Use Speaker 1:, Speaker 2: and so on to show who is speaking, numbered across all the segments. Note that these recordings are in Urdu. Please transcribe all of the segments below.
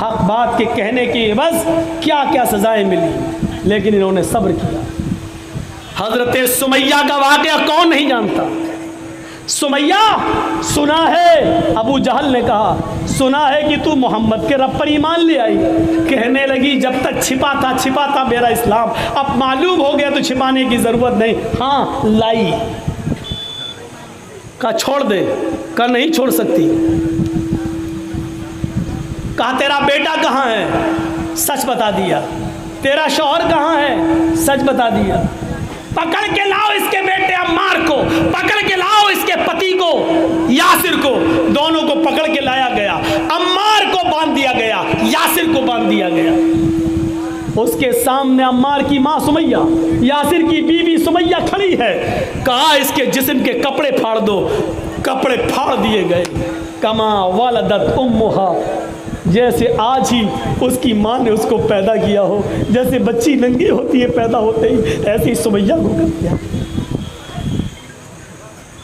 Speaker 1: حق بات کے کہنے کی بس کیا کیا سزائیں ملی، لیکن انہوں نے صبر کیا۔ حضرت سمیہ کا واقعہ کون نہیں جانتا؟ سمیہ سنا ہے، ابو جہل نے کہا سنا ہے کہ تو محمد کے رب پر ایمان لے آئی۔ کہنے لگی جب تک چھپا تھا میرا اسلام، اب معلوم ہو گیا تو چھپانے کی ضرورت نہیں۔ ہاں لائی، کہا چھوڑ دے، کہا نہیں چھوڑ سکتی۔ کہا تیرا بیٹا کہاں ہے؟ سچ بتا دیا۔ تیرا شوہر کہاں ہے؟ سچ بتا دیا۔ پکڑ کے لاؤ اس کے بیٹے عمار کو، پکڑ کے لاؤ اس کے پتی کو یاسر کو۔ دونوں کو پکڑ کے لایا گیا، عمار کو باندھ دیا گیا، یاسر کو باندھ دیا گیا۔ اس کے سامنے عمار کی ماں سمیہ، یاسر کی بیوی سمیہ کھڑی ہے۔ کہا اس کے جسم کے کپڑے پھاڑ دو، کپڑے پھاڑ دیے گئے۔ کما والدت امہا، جیسے آج ہی اس کی ماں نے اس کو پیدا کیا ہو، جیسے بچی ننگی ہوتی ہے پیدا ہوتے ہی، ایسے ہی سمیہ کو کر دیا۔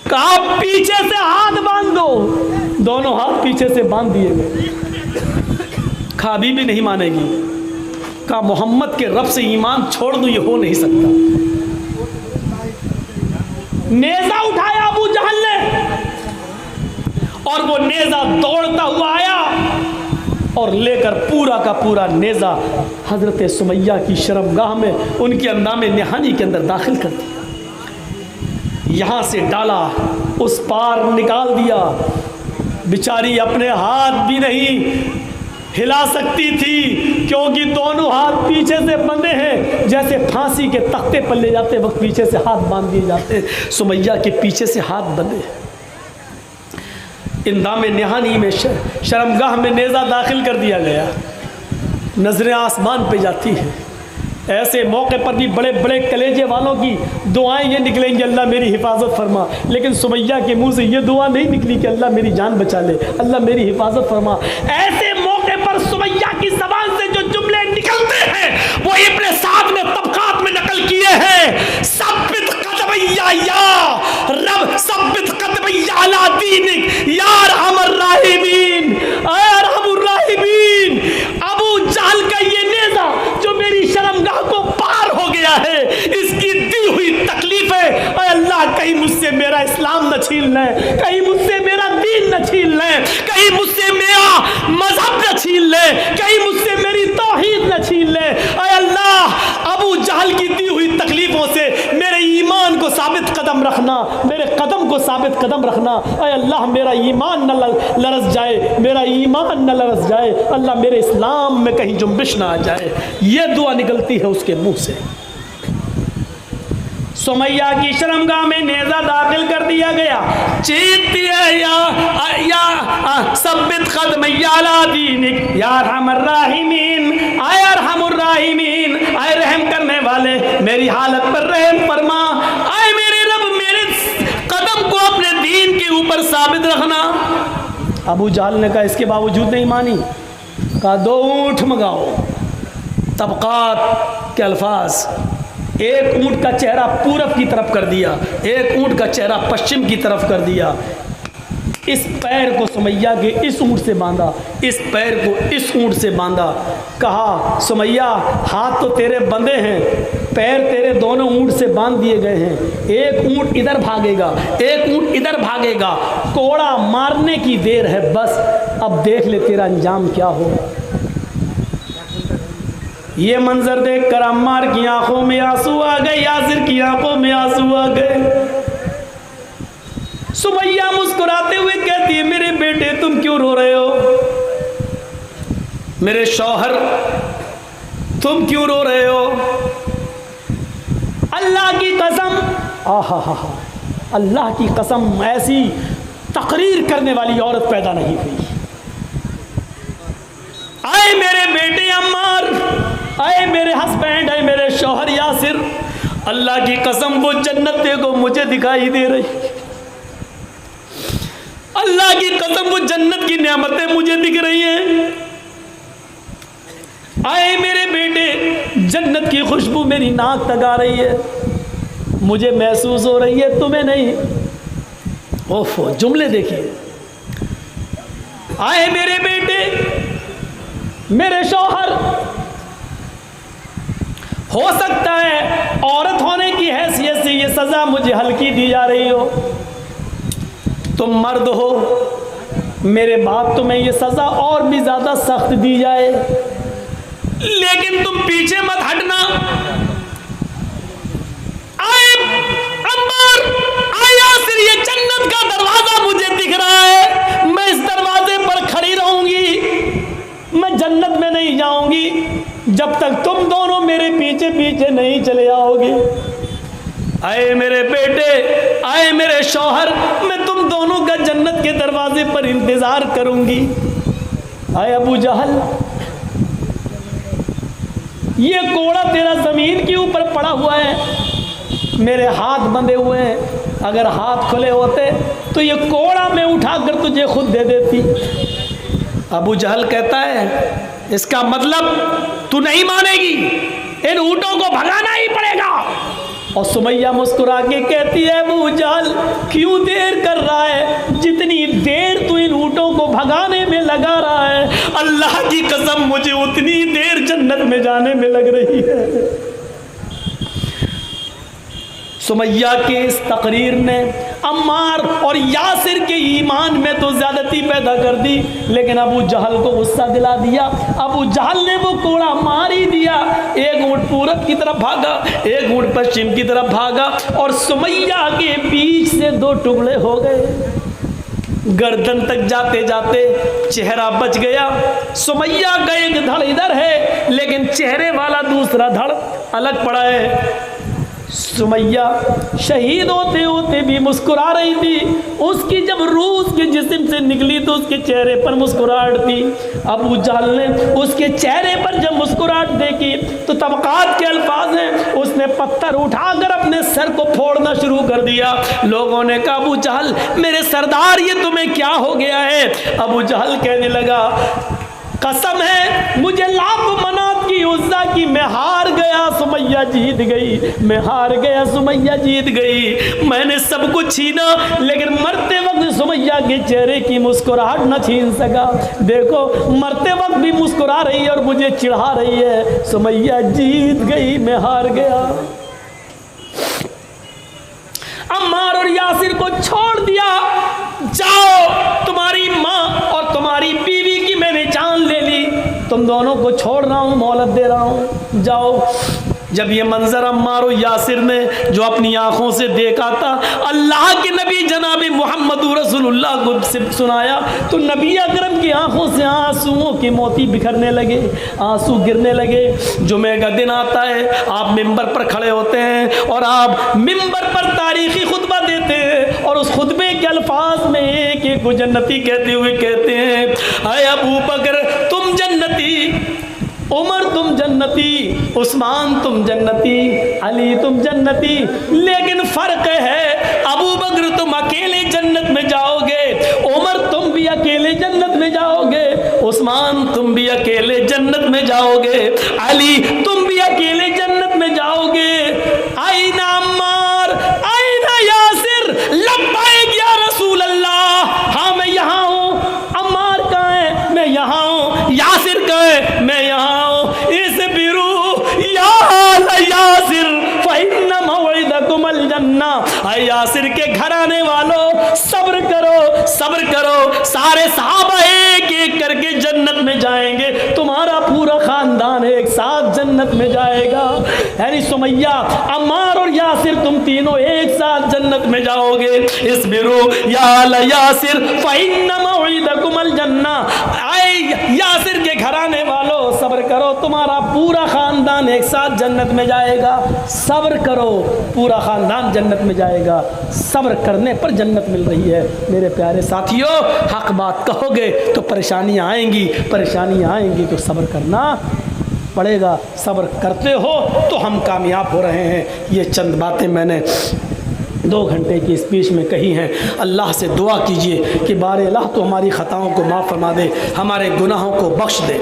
Speaker 1: کہا پیچھے سے ہاتھ باندھ دو، دونوں ہاتھ پیچھے سے باندھ دیے گئے۔ کہا ابھی بھی نہیں مانے گی۔ کہا محمد کے رب سے ایمان چھوڑ دو، یہ ہو نہیں سکتا۔ نیزہ اٹھایا ابو جہل نے، اور وہ نیزہ دوڑتا ہوا آیا اور لے کر پورا کا پورا نیزہ حضرت سمیہ کی شرمگاہ میں، ان کے اندام نہانی کے اندر داخل کر دیا۔ یہاں سے ڈالا، اس پار نکال دیا۔ بیچاری اپنے ہاتھ بھی نہیں ہلا سکتی تھی، کیونکہ دونوں ہاتھ پیچھے سے بندھے ہیں، جیسے پھانسی کے تختے پر لے جاتے وقت پیچھے سے ہاتھ باندھ دیے جاتے، سمیہ کے پیچھے سے ہاتھ بندھے۔ اندام نہانی میں شرمگاہ میں نیزہ داخل کر دیا گیا۔ نظریں آسمان پہ جاتی ہیں۔ ایسے موقع پر بھی بڑے بڑے کلیجے والوں کی دعائیں یہ نکلیں گی اللہ میری حفاظت فرما، لیکن سمیہ کے منہ سے یہ دعا نہیں نکلی کہ اللہ میری جان بچا لے، اللہ میری حفاظت فرما۔ ایسے موقع پر سمیہ کی زبان سے جو جملے نکلتے ہیں وہ ابن سعد نے طبقات میں نقل کیے ہیں۔ ثبت قدمی یا رب، ثبت قدمی علی دینک یا ارحم الراحمین، اے ارحم الراحمین۔ ابو جہل کا یہ نیزہ جو میری شرمگاہ کو پار ہو گیا ہے، اس کی دی ہوئی تکلیفیں، اے اللہ کہیں مجھ سے میرا اسلام نہ چھین لیں، کہیں مجھ سے میرا دین نہ چھین لیں، کہیں مجھ سے میرا مذہب نہ چھین لیں، کہیں مجھ سے میری توحید نہ چھین لیں۔ اے اللہ ابو جہل کی دی ہوئی تکلیفوں سے میرے ایمان کو ثابت قدم رکھنا، میرے قدم کو ثابت قدم رکھنا۔ اے اللہ میرا ایمان نہ لرز جائے، میرا ایمان نہ لرز جائے، اللہ میرے اسلام میں کہیں جنبش نہ آ جائے۔ یہ دعا نکلتی ہے اس کے منہ سے۔ سمیہ کی شرمگاہ میں نیزہ داخل کر دیا گیا۔ چیختی ہے یا ثبت قدمی علی دینک یا ارحم الراحمین، اے ارحم الراحمین، اے رحم کرنے والے میری حالت پر رحم فرما، اے میرے رب میرے قدم کو اپنے دین کے اوپر ثابت رکھنا۔ ابو جہل نے کہا اس کے باوجود نہیں مانی۔ کہا 2 اونٹ منگاؤ۔ طبقات کے الفاظ، ایک اونٹ کا چہرہ پورب کی طرف کر دیا، ایک اونٹ کا چہرہ پشچم کی طرف کر دیا۔ اس پیر کو سمیہ کے اس اونٹ سے باندھا، اس پیر کو اس اونٹ سے باندھا۔ کہا سمیہ ہاتھ تو تیرے بندھے ہیں، پیر تیرے دونوں اونٹ سے باندھ دیے گئے ہیں، ایک اونٹ ادھر بھاگے گا، ایک اونٹ ادھر بھاگے گا، کوڑا مارنے کی دیر ہے، بس اب دیکھ لے تیرا انجام کیا ہو۔ یہ منظر دیکھ کر عمار کی آنکھوں میں آنسو آ گئے، یاسر کی آنکھوں میں آنسو آ گئے۔ سمیہ مسکراتے ہوئے کہتی ہے میرے بیٹے تم کیوں رو رہے ہو؟ میرے شوہر تم کیوں رو رہے ہو؟ اللہ کی قسم، اللہ کی قسم ایسی تقریر کرنے والی عورت پیدا نہیں ہوئی۔ اے میرے بیٹے عمار، اے میرے ہسبینڈ، اے میرے شوہر یاسر، اللہ کی قسم وہ جنت دیکھو مجھے دکھائی دے رہی، اللہ کی قسم وہ جنت کی نعمتیں مجھے دکھ رہی ہیں۔ اے میرے بیٹے جنت کی خوشبو میری ناک تک آ رہی ہے، مجھے محسوس ہو رہی ہے تمہیں نہیں۔ اوفو جملے دیکھیے، اے میرے بیٹے میرے شوہر، ہو سکتا ہے عورت ہونے کی حیثیت سے یہ سزا مجھے ہلکی دی جا رہی ہو، تم مرد ہو، میرے بعد تمہیں یہ سزا اور بھی زیادہ سخت دی جائے، لیکن تم پیچھے مت ہٹنا۔ عمار، یاسر، یہ جنت کا دروازہ مجھے دکھ رہا ہے، میں اس دروازے پر کھڑی رہوں گی، میں جنت میں نہیں جاؤں گی جب تک تم دونوں میرے پیچھے پیچھے نہیں چلے آؤ گے۔ اے میرے بیٹے، اے میرے شوہر، میں تم دونوں کا جنت کے دروازے پر انتظار کروں گی۔ اے ابو جہل، یہ کوڑا تیرا زمین کے اوپر پڑا ہوا ہے، میرے ہاتھ بندھے ہوئے ہیں، اگر ہاتھ کھلے ہوتے تو یہ کوڑا میں اٹھا کر تجھے خود دے دیتی۔ ابو جہل کہتا ہے اس کا مطلب تو نہیں مانے گی، ان اونٹوں کو بھگانا ہی پڑے گا۔ اور سمیہ مسکرا کے کہتی ہے ابو جہل کیوں دیر کر رہا ہے، جتنی دیر تو ان اونٹوں کو بھگانے میں لگا رہا ہے، اللہ کی قسم مجھے اتنی دیر جنت میں جانے میں لگ رہی ہے۔ سمیہ کے اس تقریر نے عمار اور یاسر کے ایمان میں تو زیادتی پیدا کر دی، لیکن ابو جہل کو غصہ دلا دیا۔ ابو جہل نے وہ کوڑا مار ہی دیا، ایک اونٹ پورب کی طرف بھاگا، ایک اونٹ پشچم کی طرف بھاگا، اور سمیہ کے بیچ سے دو ٹکڑے ہو گئے۔ گردن تک جاتے جاتے چہرہ بچ گیا، سمیہ کا ایک دھڑ ادھر ہے لیکن چہرے والا دوسرا دھڑ الگ پڑا ہے۔ سمیہ شہید ہوتے ہوتے بھی مسکرا رہی تھی، اس کی جب روح اس کے جسم سے نکلی تو اس کے چہرے پر مسکراہٹ تھی۔ ابو جہل نے اس کے چہرے پر جب مسکراہٹ دیکھی تو طبقات کے الفاظ ہیں، اس نے پتھر اٹھا کر اپنے سر کو پھوڑنا شروع کر دیا۔ لوگوں نے کہا ابو جہل میرے سردار یہ تمہیں کیا ہو گیا ہے؟ ابو جہل کہنے لگا قسم ہے مجھے لات و منات کی عزا کی، میں ہار گیا، سمیہ جیت گئی، میں ہار گیا، سمیہ جیت گئی، میں نے سب کچھ چھینا لیکن مرتے وقت سمیہ کے چہرے کی مسکراہٹ نہ چھین سکا۔ دیکھو مرتے وقت بھی مسکرا رہی ہے اور مجھے چڑھا رہی ہے، سمیہ جیت گئی، میں ہار گیا۔ عمار اور یاسر کو چھوڑ دیا، جاؤ تمہاری ماں اور تمہاری بیوی کی میں نے جان لے لی، تم دونوں کو چھوڑ رہا ہوں، مہلت دے رہا ہوں، جاؤ۔ جب یہ منظر عمار و یاسر نے جو اپنی آنکھوں سے دیکھا تھا اللہ کے نبی جناب محمد رسول اللہ کو سنایا تو نبی اکرم کی آنکھوں سے آنسوؤں کی موتی بکھرنے لگے، آنسو گرنے لگے۔ جمعہ کا دن آتا ہے، آپ ممبر پر کھڑے ہوتے ہیں اور آپ ممبر پر تاریخی خطبہ دیتے ہیں، اور اس خطبے کے الفاظ میں ایک ایک کو جنتی کہتے ہوئے کہتے ہیں اے ابو بکر تم جنتی، عمر تم جنتی، عثمان تم جنتی، علی تم جنتی، لیکن فرق ہے ابو بکر تم اکیلے جنت میں جاؤ گے، عمر تم بھی اکیلے جنت میں جاؤ گے، عثمان تم بھی اکیلے جنت میں جاؤ گے، علی تم بھی اکیلے جنت میں جاؤ گے۔ آئین عمار، آئین یاسر، لبیک یا رسول اللہ، ہاں میں یہاں ہوں۔ عمار کہاں ہے؟ میں یہاں ہوں۔ یاسر کہاں ہے؟ میں یہاں ہوں۔ اصبروا یا آل یاسر فإن موعدکم الجنہ، اے یاسر کے گھرانے والوں صبر کرو، صبر کرو، سارے صحابہ ایک ایک کر کے جنت میں جائیں گے، تمہارا پورا خاندان ایک ساتھ جنت میں جائے گا۔ یعنی سمیہ، عمار اور یاسر تم تینوں ایک ساتھ جنت میں جاؤ گے۔ اصبروا یا آل یاسر فإن موعدکم الجنہ، اے یاسر کے گھرانے والوں صبر کرو، تمہارا پورا خاندان ایک ساتھ جنت میں جائے گا۔ صبر کرو، پورا خاندان جنت میں جائے گا۔ صبر کرنے پر جنت مل رہی ہے۔ میرے پیارے ساتھیوں، حق بات کہو گے تو پریشانیاں آئیں گی، پریشانیاں آئیں گی تو صبر کرنا پڑے گا۔ صبر کرتے ہو تو ہم کامیاب ہو رہے ہیں۔ یہ چند باتیں میں نے 2 گھنٹے کی اسپیچ میں کہی ہیں۔ اللہ سے دعا کیجئے کہ بارے اللہ تو ہماری خطاؤں کو معاف فرما دے، ہمارے گناہوں کو بخش دے۔